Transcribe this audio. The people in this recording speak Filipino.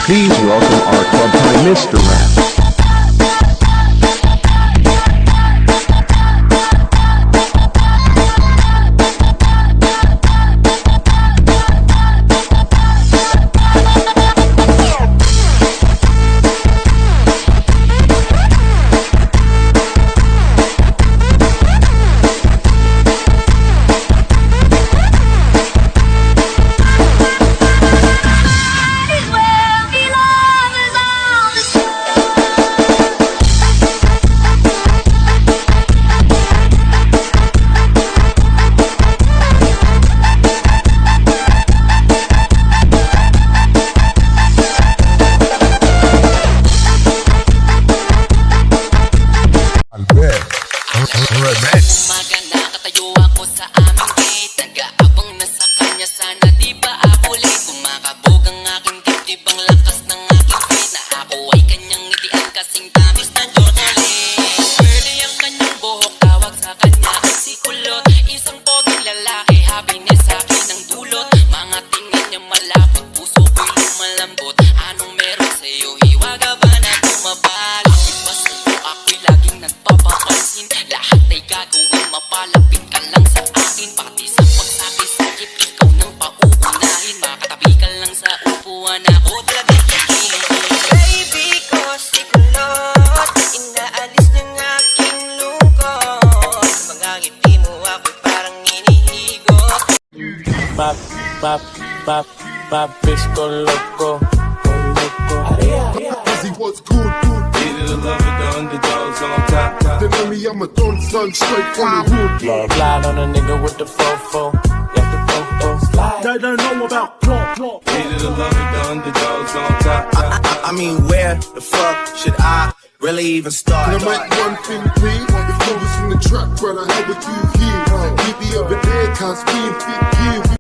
Please welcome our club by Mr. Rap. Umaga nakatayo ako sa aming gate, nag-aabang na sa kanya, sana di ba ako late. Kumakabog ang aking dibdib, ang lakas ng aking feet, na ako ay kanyang ngitian kasing tamis na chocolate. Curly ang kanyang buhok, tawag sa kanya ay si Kulot. Isang poging lalaki, happiness sa akin ang dulot. Mga tingin niya malapot, puso ko'y lumalambot. Anong meron sa'yo, hiwaga ba na tumabal? Bakit ba sa'yo ako'y laging nagpapapansin? Lahat ay gagawin, mapalapit ka lang sa akin. Pati sa pagsakit-sakit, ikaw nang pauunahin. Makatabi ka lang sa upuan, ako talaga kikiling. Baby ko si Kulot, inaalis ng aking lungkot. Sa mga ngiti mo ako'y parang inihigot. Pap, pap, pap, papis ko loco. Cause he was good. Needed a lover, the underdogs on top. Then let me, I'm a thorn son straight from the hood. Slide on a nigga with the fofo. Yeah, the fofo. They don't know about plot. Needed a lover, the underdogs on top. I mean, where the fuck should I really even start? And I might one thing clean. If you was in the track, brother, how would you hear? Keep the other day, cause being fit here.